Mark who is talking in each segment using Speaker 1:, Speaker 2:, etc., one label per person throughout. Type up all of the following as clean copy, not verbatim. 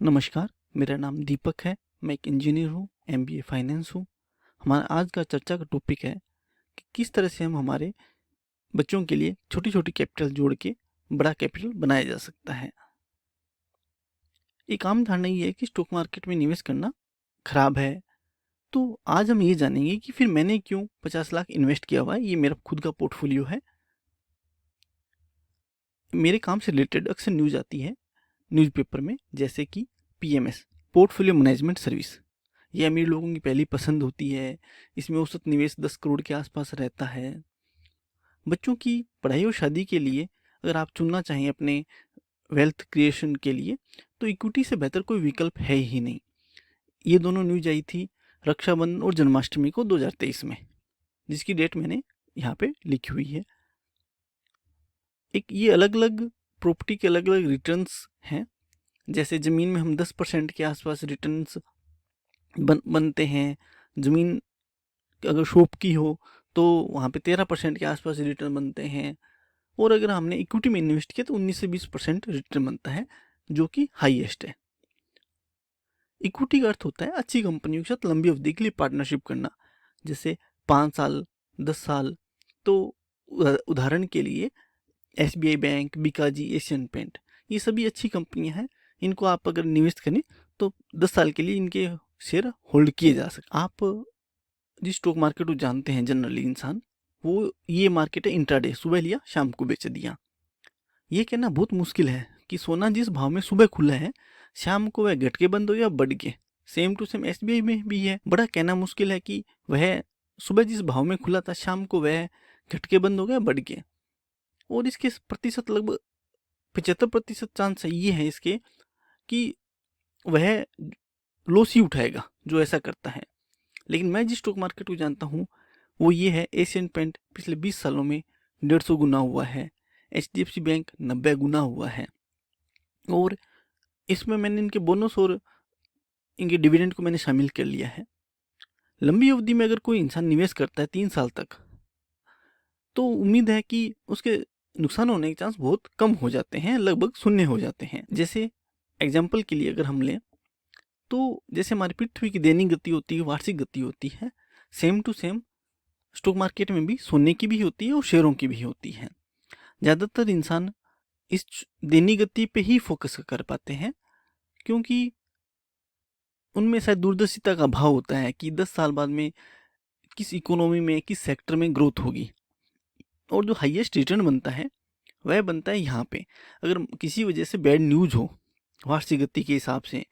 Speaker 1: नमस्कार, मेरा नाम दीपक है। मैं एक इंजीनियर हूँ, एमबीए फाइनेंस हूँ। हमारा आज का चर्चा का टॉपिक है कि किस तरह से हम हमारे बच्चों के लिए छोटी-छोटी कैपिटल जोड़ के बड़ा कैपिटल बनाया जा सकता है। एक आम धारणा ये है कि स्टॉक मार्केट में निवेश करना खराब है। तो आज हम ये जानेंगे कि फिर मैंने क्यों 50 लाख इन्वेस्ट किया हुआ है, ये मेरा खुद का पोर्टफोलियो है। मेरे काम से रिलेटेड अक्सर न्यूज़ आती है न्यूज़पेपर में, जैसे कि पीएमएस, पोर्टफोलियो मैनेजमेंट सर्विस। ये अमीर लोगों की पहली पसंद होती है। इसमें औसत निवेश 10 करोड़ के आसपास रहता है। बच्चों की पढ़ाई और शादी के लिए अगर आप चुनना चाहें अपने वेल्थ क्रिएशन के लिए, तो इक्विटी से बेहतर कोई विकल्प है ही नहीं। ये दोनों न्यूज आई थी रक्षाबंधन और जन्माष्टमी को 2023 में, जिसकी डेट मैंने यहाँ पे लिखी हुई है। एक ये अलग अलग प्रॉपर्टी के अलग अलग रिटर्न्स हैं। जैसे ज़मीन में हम 10% के आसपास रिटर्न्स बनते हैं। ज़मीन अगर शॉप की हो तो वहाँ पे 13% के आसपास रिटर्न बनते हैं। और अगर हमने इक्विटी में इन्वेस्ट किया तो 19 से 20% रिटर्न बनता है, जो कि हाईएस्ट है। इक्विटी का अर्थ होता है अच्छी कंपनियों के साथ लंबी अवधि के लिए पार्टनरशिप करना, जैसे 5 साल, 10 साल। तो उदाहरण के लिए SBI bank, Bikaji, Asian paint, ये सभी अच्छी कंपनियां हैं। इनको आप अगर निवेश करें तो 10 साल के लिए इनके शेयर होल्ड किए जा सकते। आप जिस स्टॉक मार्केट को जानते हैं जनरली इंसान, वो ये मार्केट है इंट्राडे, सुबह लिया शाम को बेच दिया। ये कहना बहुत मुश्किल है कि सोना जिस भाव में सुबह खुला है, शाम को वह घट के बंद हो या बढ़ के। सेम टू सेम एसबीआई में भी है। बड़ा कहना मुश्किल है कि वह सुबह जिस भाव में खुला था, शाम को वह घट के बंद हो गया, बढ़ के। और इसके प्रतिशत लगभग 75% चांस ये है इसके कि वह लॉस ही उठाएगा जो ऐसा करता है। लेकिन मैं जिस स्टॉक मार्केट को जानता हूँ वो ये है एशियन पेंट, पिछले 20 सालों में 150 गुना हुआ है। एचडीएफसी बैंक 90 गुना हुआ है। और इसमें मैंने इनके बोनस और इनके डिविडेंड को मैंने शामिल कर लिया है। लंबी अवधि में अगर कोई इंसान निवेश करता है 3 साल तक, तो उम्मीद है कि उसके नुकसान होने के चांस बहुत कम हो जाते हैं, लगभग शून्य हो जाते हैं। जैसे एग्जाम्पल के लिए अगर हम लें तो जैसे हमारी पृथ्वी की दैनिक गति होती है, वार्षिक गति होती है, same to same stock market में भी सोने की भी होती है और शेयरों की भी होती है। ज़्यादातर इंसान इस दैनिक गति पे ही फोकस कर पाते हैं, क्योंकि उनमें शायद दूरदर्शिता का अभाव होता है कि 10 साल बाद में किस इकोनॉमी में, किस सेक्टर में ग्रोथ होगी। और जो हाईएस्ट रिटर्न बनता है वह बनता है यहाँ पे। अगर किसी वजह से बैड न्यूज़ हो वार्षिक गति के हिसाब से,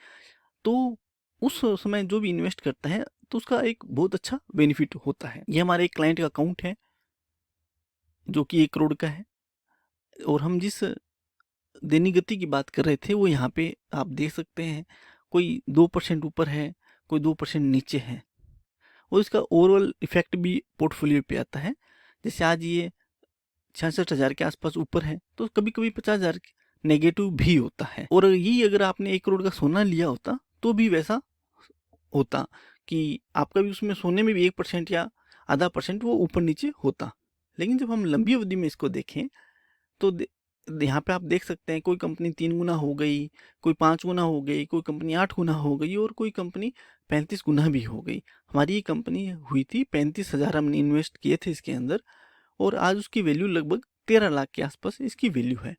Speaker 1: तो उस समय जो भी इन्वेस्ट करता है तो उसका एक बहुत अच्छा बेनिफिट होता है। ये हमारे एक क्लाइंट का अकाउंट है जो कि 1 करोड़ का है। और हम जिस दैनिक गति की बात कर रहे थे वो यहाँ पे आप देख सकते हैं, कोई 2% ऊपर है, कोई 2% नीचे है। और इसका ओवरऑल इफेक्ट भी पोर्टफोलियो पे आता है। जैसे आज ये 66,000 के आसपास ऊपर है, तो कभी कभी 50,000 नेगेटिव भी होता है। और यही अगर आपने 1 करोड़ का सोना लिया होता तो भी वैसा होता कि आपका भी उसमें सोने में भी 1% या आधा परसेंट वो ऊपर नीचे होता। लेकिन जब हम लंबी अवधि में इसको देखें तो यहाँ पे आप देख सकते हैं, कोई कंपनी 3 गुना हो गई, कोई 5 गुना हो गई, कोई कंपनी 8 गुना हो गई और कोई कंपनी 35 गुना भी हो गई। हमारी ये कंपनी हुई थी 35,000 हमने इन्वेस्ट किए थे इसके अंदर, और आज उसकी वैल्यू लगभग 13 लाख के आसपास इसकी वैल्यू है।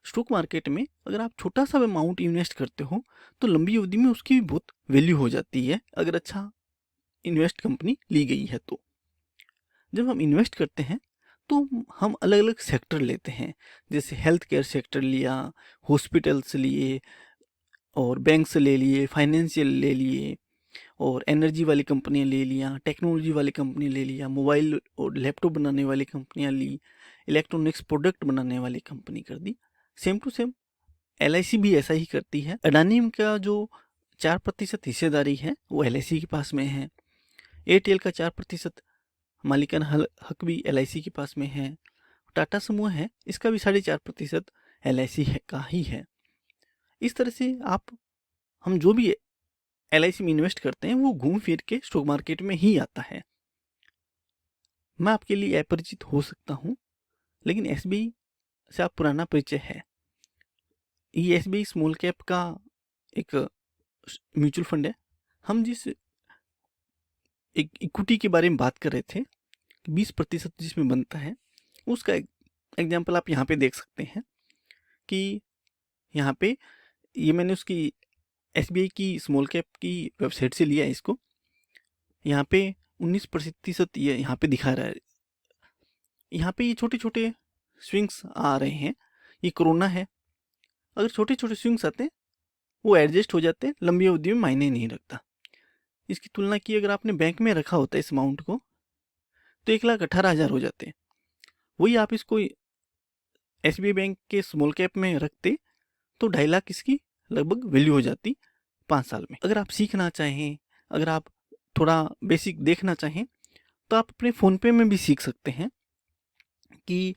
Speaker 1: स्टॉक मार्केट में अगर आप छोटा सा अमाउंट इन्वेस्ट करते हो तो लंबी अवधि में उसकी भी बहुत वैल्यू हो जाती है, अगर अच्छा इन्वेस्ट कंपनी ली गई है तो। जब हम इन्वेस्ट करते हैं तो हम अलग अलग सेक्टर लेते हैं। जैसे हेल्थ केयर सेक्टर लिया, हॉस्पिटल्स लिए, और बैंक्स ले लिए, फाइनेंशियल ले लिए, और एनर्जी वाली कंपनियां ले लिया, टेक्नोलॉजी वाली कंपनी ले लिया, मोबाइल और लैपटॉप बनाने वाली कंपनियां ली, इलेक्ट्रॉनिक्स प्रोडक्ट बनाने वाली कंपनी कर दी। सेम टू सेम एलआईसी भी ऐसा ही करती है। अडानी का जो 4% हिस्सेदारी है वो एलआईसी के पास में है। एयरटेल का 4% मालिकाना हक भी एलआईसी के पास में है। टाटा समूह है, इसका भी 4.5% एलआईसी का ही है। इस तरह से हम जो भी एलआईसी में इन्वेस्ट करते हैं वो घूम फिर के स्टॉक मार्केट में ही आता है। मैं आपके लिए अपरिचित हो सकता हूँ, लेकिन एसबीआई से आप पुराना परिचय है। ये एसबीआई स्मॉल कैप का एक म्यूचुअल फंड है। हम जिस एक इक्विटी के बारे में बात कर रहे थे, 20% जिसमें बनता है, उसका एग्जाम्पल आप यहाँ पे देख सकते हैं कि यहाँ पे ये मैंने उसकी SBI की स्मॉल कैप की वेबसाइट से लिया है इसको। यहाँ पे 19% ये यहाँ पे दिखा रहा है। यहाँ पे ये छोटे छोटे स्विंग्स आ रहे हैं, ये कोरोना है। अगर छोटे छोटे स्विंग्स आते हैं वो एडजस्ट हो जाते हैं, लंबी अवधि में मायने नहीं रखता। इसकी तुलना की अगर आपने बैंक में रखा होता है इस अमाउंट को, तो 1,18,000 हो जाते हैं। वही आप इसको SBI बैंक के स्मॉल कैप में रखते तो 2.5 लाख इसकी लगभग वैल्यू हो जाती 5 साल में। अगर आप सीखना चाहें, अगर आप थोड़ा बेसिक देखना चाहें, तो आप अपने फ़ोनपे में भी सीख सकते हैं कि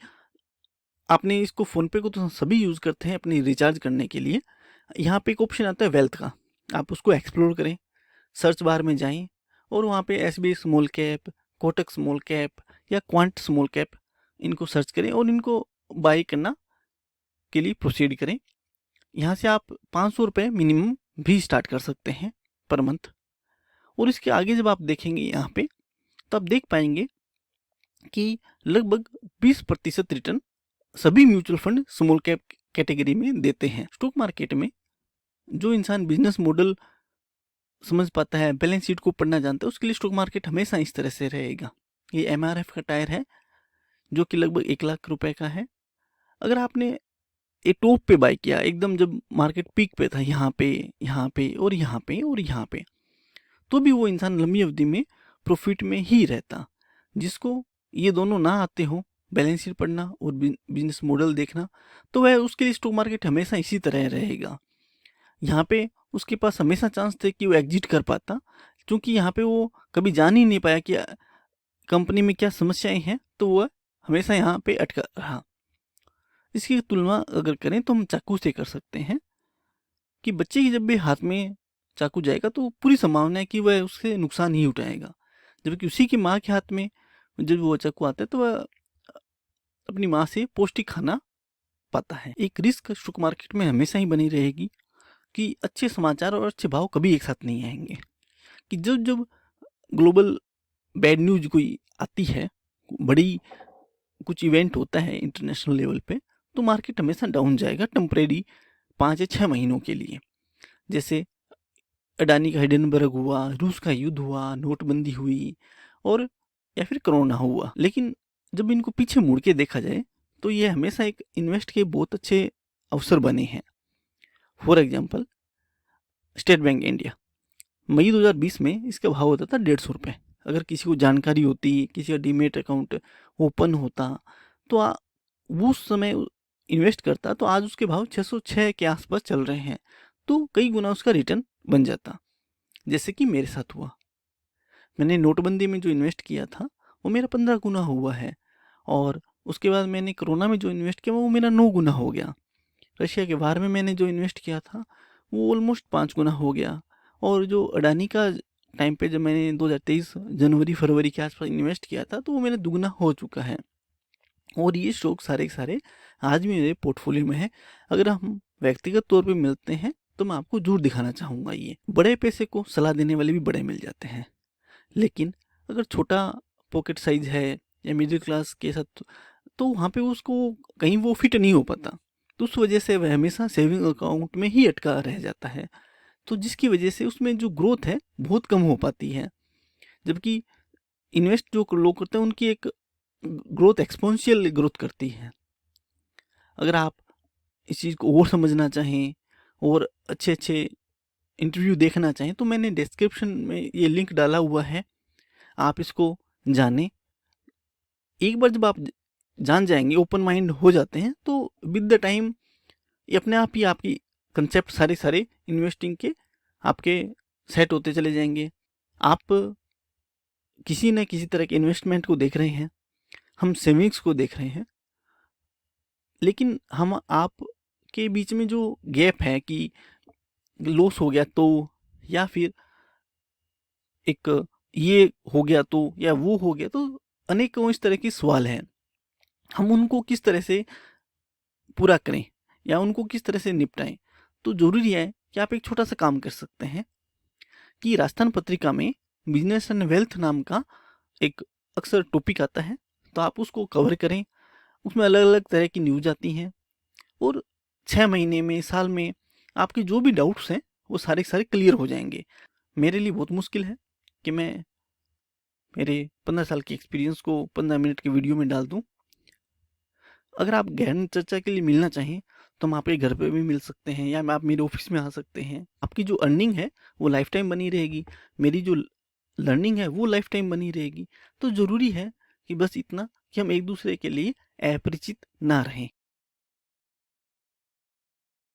Speaker 1: आपने इसको, फ़ोनपे को तो सभी यूज़ करते हैं अपनी रिचार्ज करने के लिए। यहाँ पे एक ऑप्शन आता है वेल्थ का, आप उसको एक्सप्लोर करें, सर्च बार में जाएं और वहाँ पे SBI small cap, Kotak small cap या क्वांट स्मॉल कैप, इनको सर्च करें और इनको बाई करना के लिए प्रोसीड करें। यहाँ से आप 500 रुपये मिनिमम भी स्टार्ट कर सकते हैं पर मंथ। और इसके आगे जब आप देखेंगे यहाँ पे, तो आप देख पाएंगे कि लगभग 20% रिटर्न सभी mutual fund small cap category में देते हैं। स्टॉक मार्केट में जो इंसान बिजनेस मॉडल समझ पाता है, बैलेंस शीट को पढ़ना जानता है, उसके लिए स्टॉक मार्केट हमेशा इस तरह से रहेगा। ये MRF का टायर है जो कि लगभग 1 लाख रुपए का है। अगर आपने ये टॉप पे बाय किया, एकदम जब मार्केट पीक पे था, यहाँ पे, यहाँ पे और यहाँ पे और यहाँ पे, तो भी वो इंसान लंबी अवधि में प्रॉफिट में ही रहता। जिसको ये दोनों ना आते हो, बैलेंस शीट पढ़ना और बिजनेस मॉडल देखना, तो वह उसके लिए स्टॉक मार्केट हमेशा इसी तरह रहेगा। यहाँ पे उसके पास हमेशा चांस थे कि वो एग्जिट कर पाता, क्योंकि यहाँ पे वो कभी जान ही नहीं पाया कि कंपनी में क्या समस्याएं हैं, तो वह हमेशा यहाँ पे अटका रहा। इसकी तुलना अगर करें तो हम चाकू से कर सकते हैं कि बच्चे की जब भी हाथ में चाकू जाएगा तो पूरी संभावना है कि वह उससे नुकसान ही उठाएगा, जबकि उसी की माँ के हाथ में जब वो चाकू आता है तो वह अपनी माँ से पौष्टिक खाना पाता है। एक रिस्क स्टॉक मार्केट में हमेशा ही बनी रहेगी कि अच्छे समाचार और अच्छे भाव कभी एक साथ नहीं आएंगे। कि जब जब ग्लोबल बैड न्यूज कोई आती है, बड़ी कुछ इवेंट होता है इंटरनेशनल लेवल पे, तो मार्केट हमेशा डाउन जाएगा टेम्परेरी 5 या 6 महीनों के लिए। जैसे अडानी का हिडेनबर्ग हुआ, रूस का युद्ध हुआ, नोटबंदी हुई और या फिर कोरोना हुआ। लेकिन जब इनको पीछे मुड़ के देखा जाए तो ये हमेशा एक इन्वेस्ट के बहुत अच्छे अवसर बने हैं। For example state bank India, मई 2020 में इसका भाव होता था 150 रुपये। अगर किसी को जानकारी होती, किसी का डीमेट अकाउंट ओपन होता, तो वो उस समय इन्वेस्ट करता, तो आज उसके भाव 606 के आसपास चल रहे हैं, तो कई गुना उसका रिटर्न बन जाता। जैसे कि मेरे साथ हुआ, मैंने नोटबंदी में जो इन्वेस्ट किया था वो मेरा 15 गुना हुआ है, और उसके बाद मैंने कोरोना में जो इन्वेस्ट किया वो मेरा 9 गुना हो गया। रशिया के वार में मैंने जो इन्वेस्ट किया था वो ऑलमोस्ट 5 गुना हो गया। और जो अडानी का टाइम पे जब मैंने 2023 जनवरी फरवरी के आसपास इन्वेस्ट किया था तो वो मेरा दुगना हो चुका है। और ये स्टॉक सारे के सारे आज भी मेरे पोर्टफोलियो में है। अगर हम व्यक्तिगत तौर पे मिलते हैं तो मैं आपको जरूर दिखाना चाहूँगा। ये बड़े पैसे को सलाह देने वाले भी बड़े मिल जाते हैं, लेकिन अगर छोटा पॉकेट साइज है या मिडिल क्लास के साथ, तो वहाँ पे उसको कहीं वो फिट नहीं हो पाता, तो उस वजह से वह हमेशा सेविंग अकाउंट में ही अटका रह जाता है। तो जिसकी वजह से उसमें जो ग्रोथ है बहुत कम हो पाती है। जबकि इन्वेस्ट जो लोग करते हैं उनकी एक ग्रोथ एक्सपोनेंशियल ग्रोथ करती है। अगर आप इस चीज़ को और समझना चाहें और अच्छे अच्छे इंटरव्यू देखना चाहें तो मैंने डिस्क्रिप्शन में ये लिंक डाला हुआ है, आप इसको जानें। एक बार जब आप जान जाएंगे, ओपन माइंड हो जाते हैं, तो विद द टाइम ये अपने आप ही आपकी कंसेप्ट सारे सारे इन्वेस्टिंग के आपके सेट होते चले जाएंगे। आप किसी न किसी तरह के इन्वेस्टमेंट को देख रहे हैं, हम सेविंग्स को देख रहे हैं, लेकिन हम आप के बीच में जो गैप है कि लॉस हो गया तो, या फिर एक ये हो गया तो, या वो हो गया तो, अनेकों इस तरह के सवाल हैं। हम उनको किस तरह से पूरा करें या उनको किस तरह से निपटाएं। तो ज़रूरी है कि आप एक छोटा सा काम कर सकते हैं कि राजस्थान पत्रिका में बिजनेस एंड वेल्थ नाम का एक अक्सर टॉपिक आता है, तो आप उसको कवर करें। उसमें अलग अलग तरह की न्यूज आती हैं और 6 महीने में, साल में आपके जो भी डाउट्स हैं वो सारे के सारे क्लियर हो जाएंगे। मेरे लिए बहुत मुश्किल है कि मैं मेरे 15 साल के एक्सपीरियंस को 15 मिनट के वीडियो में डाल दूं। अगर आप गहन चर्चा के लिए मिलना चाहें तो हम आपके घर पे भी मिल सकते हैं या आप मेरे ऑफिस में आ सकते हैं। आपकी जो अर्निंग है वो लाइफ टाइम बनी रहेगी, मेरी जो लर्निंग है वो लाइफ टाइम बनी रहेगी। तो ज़रूरी है कि बस इतना कि हम एक दूसरे के लिए अपरिचित ना रहें।